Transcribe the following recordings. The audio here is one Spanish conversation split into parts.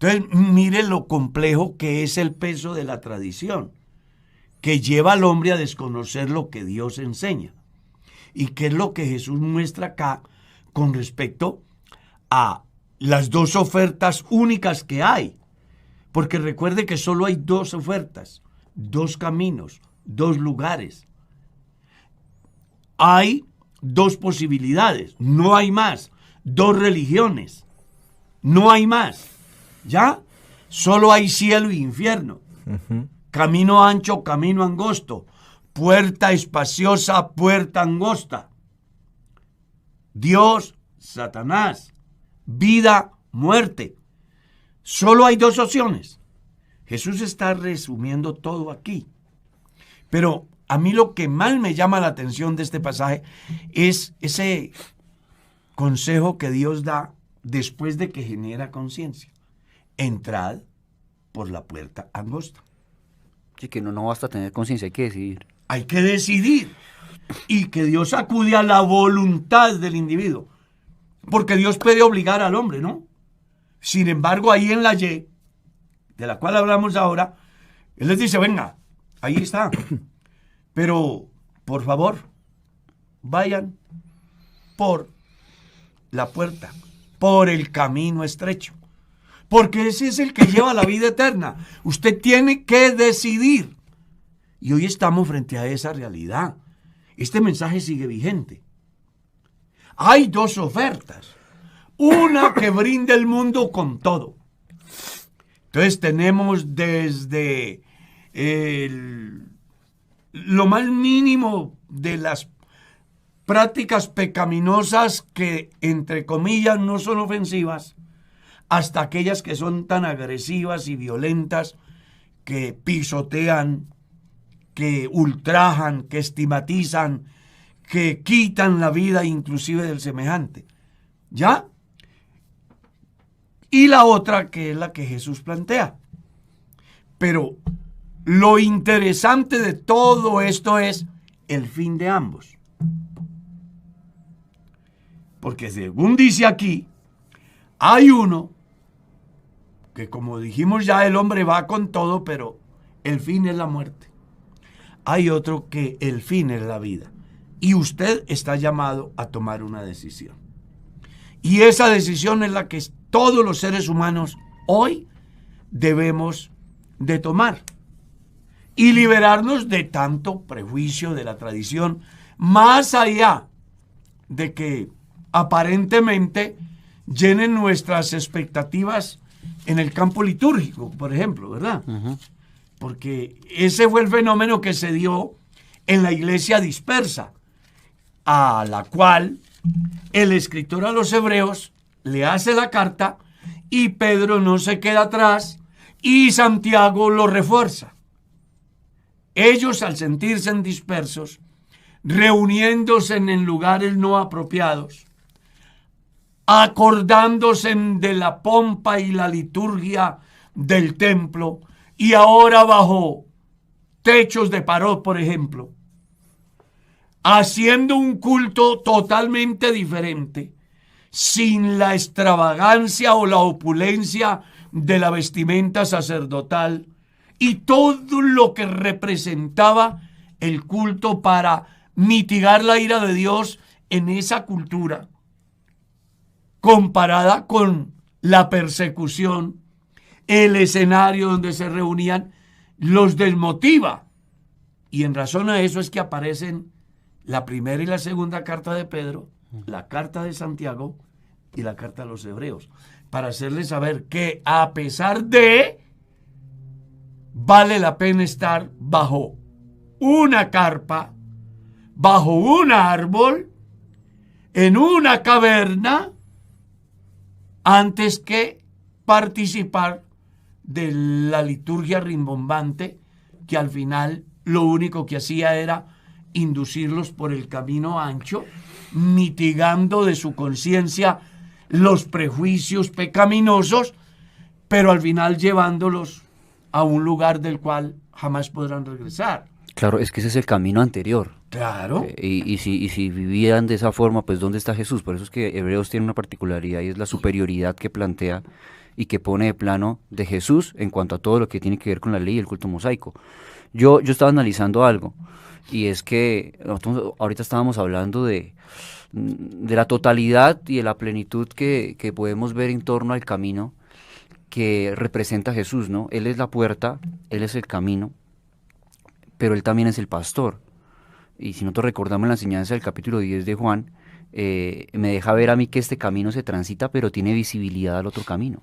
Entonces, mire lo complejo que es el peso de la tradición, que lleva al hombre a desconocer lo que Dios enseña. Y qué es lo que Jesús muestra acá con respecto a las dos ofertas únicas que hay. Porque recuerde que solo hay dos ofertas, dos caminos, dos lugares. Hay dos posibilidades, no hay más. Dos religiones, no hay más. ¿Ya? Solo hay cielo e infierno. Camino ancho, camino angosto. Puerta espaciosa, puerta angosta. Dios, Satanás. Vida, muerte. Solo hay dos opciones. Jesús está resumiendo todo aquí. Pero a mí lo que más me llama la atención de este pasaje es ese consejo que Dios da después de que genera conciencia. Entrad por la puerta angosta. Sí, que no basta tener conciencia, hay que decidir. Hay que decidir. Y que Dios acude a la voluntad del individuo. Porque Dios puede obligar al hombre, ¿no? Sin embargo, ahí en la Y, de la cual hablamos ahora, Él les dice, venga, ahí está. Pero, por favor, vayan por la puerta, por el camino estrecho. Porque ese es el que lleva a la vida eterna. Usted tiene que decidir. Y hoy estamos frente a esa realidad. Este mensaje sigue vigente. Hay dos ofertas. Una que brinda el mundo con todo. Entonces tenemos desde lo más mínimo de las prácticas pecaminosas que, entre comillas, no son ofensivas, hasta aquellas que son tan agresivas y violentas, que pisotean, que ultrajan, que estigmatizan, que quitan la vida inclusive del semejante. ¿Ya? Y la otra, que es la que Jesús plantea. Pero lo interesante de todo esto es el fin de ambos. Porque según dice aquí, hay uno que, como dijimos ya, el hombre va con todo, pero el fin es la muerte. Hay otro que el fin es la vida. Y usted está llamado a tomar una decisión. Y esa decisión es la que todos los seres humanos hoy debemos de tomar. Y liberarnos de tanto prejuicio de la tradición, más allá de que aparentemente llenen nuestras expectativas en el campo litúrgico, por ejemplo, ¿verdad? Uh-huh. Porque ese fue el fenómeno que se dio en la iglesia dispersa, a la cual el escritor a los hebreos le hace la carta y Pedro no se queda atrás y Santiago lo refuerza. Ellos, al sentirse dispersos, reuniéndose en lugares no apropiados, acordándose de la pompa y la liturgia del templo, y ahora bajo techos de Parot, por ejemplo, haciendo un culto totalmente diferente, sin la extravagancia o la opulencia de la vestimenta sacerdotal y todo lo que representaba el culto para mitigar la ira de Dios en esa cultura, comparada con la persecución, el escenario donde se reunían, los desmotiva. Y en razón a eso es que aparecen la primera y la segunda carta de Pedro, la carta de Santiago y la carta a los hebreos, para hacerles saber que a pesar de, vale la pena estar bajo una carpa, bajo un árbol, en una caverna, antes que participar de la liturgia rimbombante, que al final lo único que hacía era inducirlos por el camino ancho, mitigando de su conciencia los prejuicios pecaminosos, pero al final llevándolos a un lugar del cual jamás podrán regresar. Claro, es que ese es el camino anterior. Claro. Y si vivían de esa forma, pues ¿dónde está Jesús? Por eso es que Hebreos tiene una particularidad y es la superioridad que plantea y que pone de plano de Jesús en cuanto a todo lo que tiene que ver con la ley y el culto mosaico. Yo estaba analizando algo, y es que nosotros ahorita estábamos hablando de la totalidad y de la plenitud que podemos ver en torno al camino que representa Jesús, ¿no? Él es la puerta, Él es el camino, pero Él también es el pastor. Y si nosotros recordamos la enseñanza del capítulo 10 de Juan, me deja ver a mí que este camino se transita, pero tiene visibilidad al otro camino.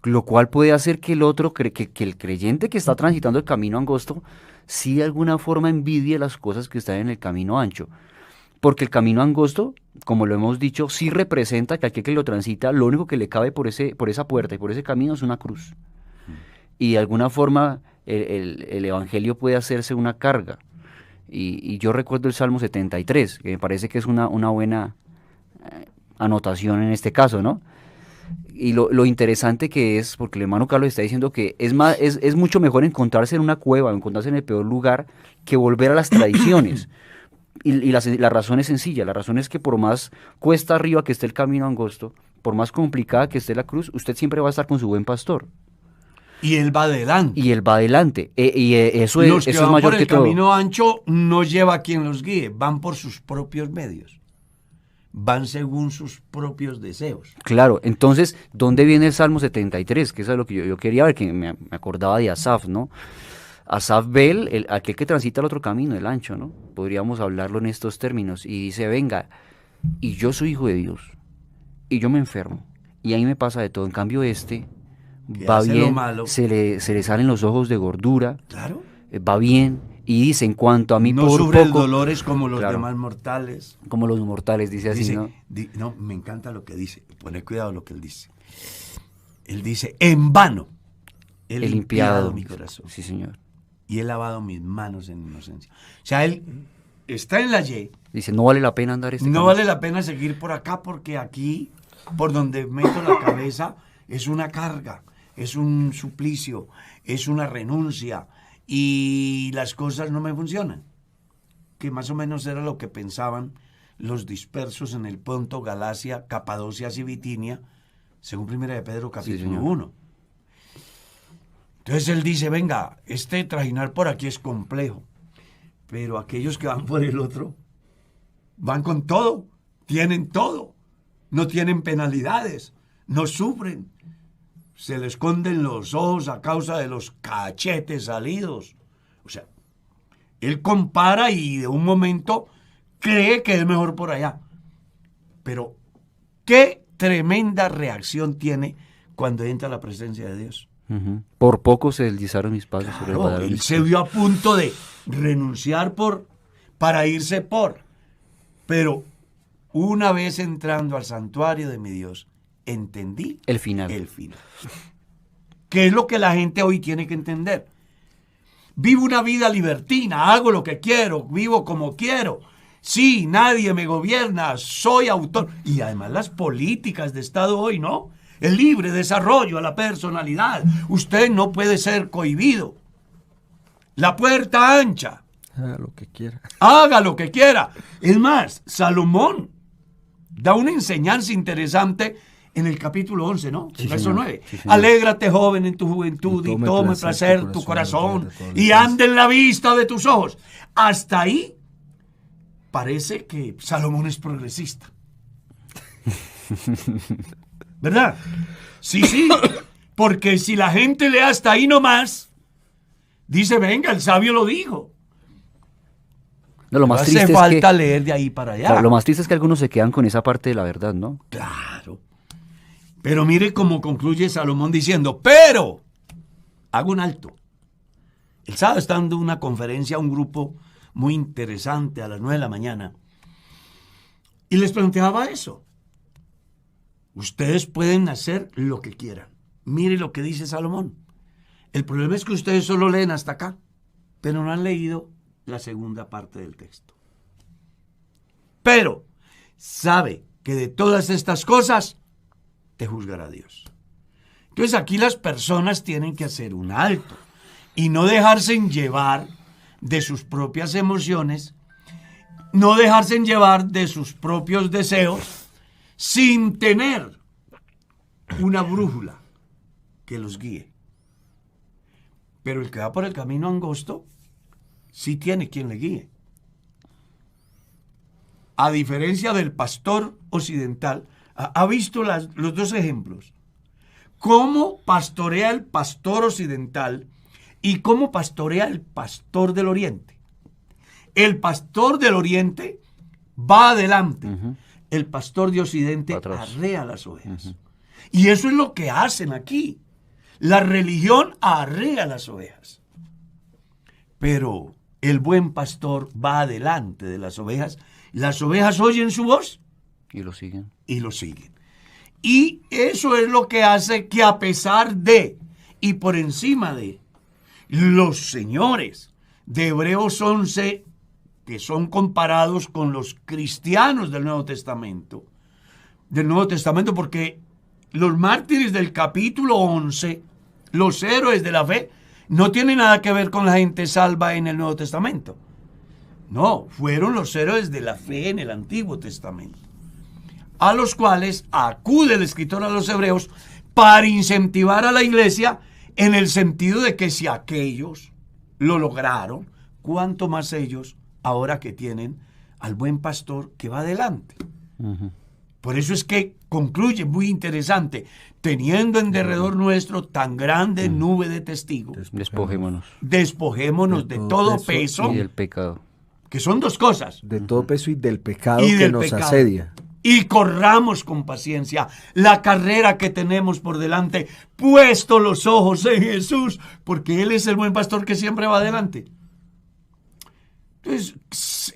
Lo cual puede hacer que el otro, que el creyente que está transitando el camino angosto, sí de alguna forma envidie las cosas que están en el camino ancho. Porque el camino angosto, como lo hemos dicho, sí representa que aquel que lo transita, lo único que le cabe por esa puerta y por ese camino es una cruz. Y de alguna forma el evangelio puede hacerse una carga. Y yo recuerdo el Salmo 73, que me parece que es una buena anotación en este caso, ¿no? Y lo interesante que es, porque el hermano Carlos está diciendo que es mucho mejor encontrarse en una cueva o encontrarse en el peor lugar que volver a las tradiciones. Y la razón es sencilla, la razón es que por más cuesta arriba que esté el camino angosto, por más complicada que esté la cruz, usted siempre va a estar con su buen pastor. Y él va adelante. Y él va adelante. Eso Los que es van mayor por que el todo. camino ancho no lleva quien los guíe, van por sus propios medios. Van según sus propios deseos. Claro, entonces, ¿dónde viene el Salmo 73? Que eso es lo que yo quería ver, que me acordaba de Asaf, ¿no? Asaf ve aquel que transita el otro camino, el ancho, ¿no? Podríamos hablarlo en estos términos. Y dice, venga, y yo soy hijo de Dios, y yo me enfermo, y ahí me pasa de todo. En cambio va hace lo bien, malo. se le salen los ojos de gordura, Claro. Va bien, y dice, en cuanto a mí No por sufre poco, dolores como los Claro. demás mortales. como los mortales, dice así, Dice, ¿no? no, me encanta lo que dice. Pone cuidado lo que él dice. Él dice, en vano he He limpiado mi corazón. Sí, señor. Y he lavado mis manos en inocencia. O sea, él está en la Y. Dice, no vale la pena andar este No camino. vale la pena seguir por acá porque aquí, por donde meto la cabeza, es una carga, es un suplicio, es una renuncia y las cosas no me funcionan. Que más o menos era lo que pensaban los dispersos en el Ponto, Galacia, Capadocia y Bitinia, según 1 de Pedro capítulo señor. 1. Entonces él dice, venga, este trajinar por aquí es complejo, pero aquellos que van por el otro van con todo, tienen todo, no tienen penalidades, no sufren, se les esconden los ojos a causa de los cachetes salidos. O sea, él compara y de un momento cree que es mejor por allá. Pero qué tremenda reacción tiene cuando entra a la presencia de Dios. Ujú. Por poco se deslizaron mis pasos sobre el Claro, badar de él mis se pies. vio a punto de renunciar para irse pero una vez entrando al santuario de mi Dios, entendí El final. ¿Qué es lo que la gente hoy tiene que entender? Vivo una vida libertina, hago lo que quiero, vivo como quiero. Sí, nadie me gobierna, soy autor. Y además las políticas de Estado hoy, ¿no? El libre desarrollo a la personalidad. Usted no puede ser cohibido. La puerta ancha. Haga lo que quiera. Haga lo que quiera. Es más, Salomón da una enseñanza interesante en el capítulo 11, ¿no? Sí, El verso señor. 9. Sí, señor. Alégrate, joven, en tu juventud y tome placer tu corazón y ande ande en la vista de tus ojos. Hasta ahí parece que Salomón es progresista. ¿Verdad? Sí, porque si la gente lee hasta ahí nomás, dice, venga, el sabio lo dijo. No, lo más Hace triste falta es que, leer de ahí para allá. claro, lo más triste es que algunos se quedan con esa parte de la verdad, ¿no? Claro. Pero mire cómo concluye Salomón diciendo, pero, hago un alto. El sábado está dando una conferencia a un grupo muy interesante a las 9 de la mañana. Y les planteaba eso. Ustedes pueden hacer lo que quieran. Mire lo que dice Salomón. El problema es que ustedes solo leen hasta acá, pero no han leído la segunda parte del texto. Pero sabe que de todas estas cosas te juzgará Dios. Entonces aquí las personas tienen que hacer un alto y no dejarse llevar de sus propias emociones, no dejarse llevar de sus propios deseos, sin tener una brújula que los guíe. Pero el que va por el camino angosto sí tiene quien le guíe. A diferencia del pastor occidental, ha visto los dos ejemplos. Cómo pastorea el pastor occidental y cómo pastorea el pastor del oriente. El pastor del oriente va adelante. El pastor de occidente arrea las ovejas. Y eso es lo que hacen aquí. La religión arrea las ovejas. Pero el buen pastor va adelante de las ovejas. Las ovejas oyen su voz. Y lo siguen. Y lo siguen. Y eso es lo que hace que a pesar de y por encima de los señores de Hebreos 11, que son comparados con los cristianos del Nuevo Testamento, porque los mártires del capítulo 11, los héroes de la fe, no tienen nada que ver con la gente salva en el Nuevo Testamento. No, fueron los héroes de la fe en el Antiguo Testamento, a los cuales acude el escritor a los Hebreos para incentivar a la iglesia en el sentido de que si aquellos lo lograron, cuánto más ellos ahora que tienen al buen pastor que va adelante. Por eso es que concluye muy interesante, teniendo en derredor nuestro tan grande nube de testigos. Despojémonos de todo peso y del pecado. Que son dos cosas. De todo peso y del pecado que nos asedia. Y corramos con paciencia la carrera que tenemos por delante, puesto los ojos en Jesús, porque Él es el buen pastor que siempre va adelante. Entonces,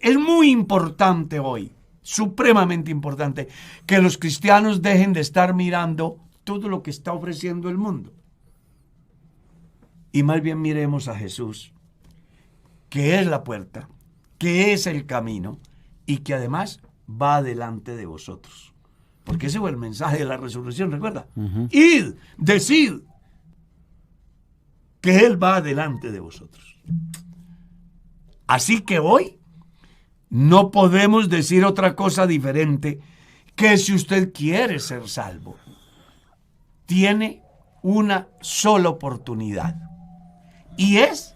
es muy importante hoy, supremamente importante, que los cristianos dejen de estar mirando todo lo que está ofreciendo el mundo. Y más bien miremos a Jesús, que es la puerta, que es el camino y que además va delante de vosotros. Porque ese fue el mensaje de la resurrección, ¿recuerda? Id, decid que Él va delante de vosotros. Así que hoy no podemos decir otra cosa diferente que si usted quiere ser salvo, tiene una sola oportunidad y es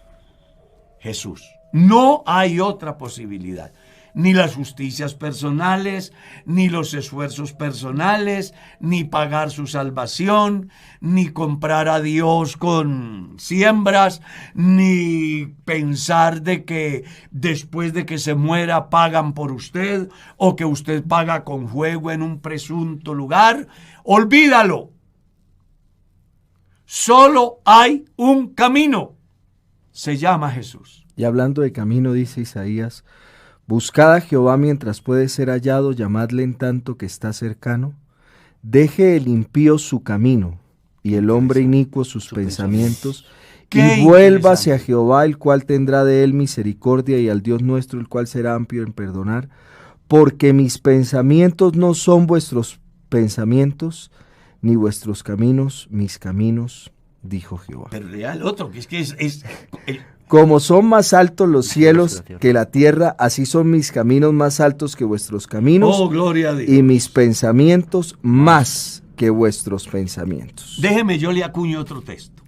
Jesús. No hay otra posibilidad. Ni las justicias personales, ni los esfuerzos personales, ni pagar su salvación, ni comprar a Dios con siembras, ni pensar de que después de que se muera pagan por usted o que usted paga con fuego en un presunto lugar. Olvídalo. Solo hay un camino. Se llama Jesús. Y hablando de camino, dice Isaías: buscad a Jehová mientras puede ser hallado, llamadle en tanto que está cercano. Deje el impío su camino, y el hombre inicuo sus pensamientos, y vuélvase a Jehová, el cual tendrá de él misericordia, y al Dios nuestro, el cual será amplio en perdonar. Porque mis pensamientos no son vuestros pensamientos, ni vuestros caminos mis caminos, dijo Jehová. Pero real otro, que es como son más altos los cielos que la tierra, así son mis caminos más altos que vuestros caminos. Oh, gloria a Dios. Y mis pensamientos más que vuestros pensamientos. Déjeme, yo le acuño otro texto.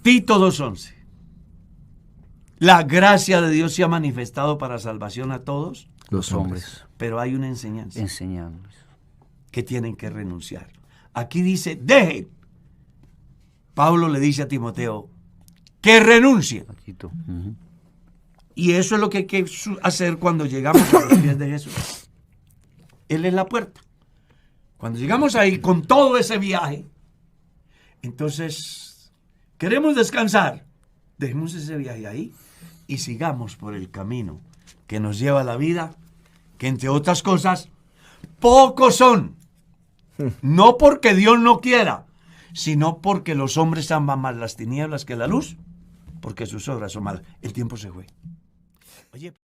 Tito 2:11. La gracia de Dios se ha manifestado para salvación a todos los hombres. Pero hay una enseñanza. Enseñamos. Que tienen que renunciar. Aquí dice, dejen. Pablo le dice a Timoteo que renuncie. Y eso es lo que hay que hacer cuando llegamos a los pies de Jesús. Él es la puerta. Cuando llegamos ahí con todo ese viaje, entonces queremos descansar. Dejemos ese viaje ahí y sigamos por el camino que nos lleva a la vida, que entre otras cosas, pocos son. No porque Dios no quiera, sino porque los hombres aman más las tinieblas que la luz, porque sus obras son malas. El tiempo se fue. Oye.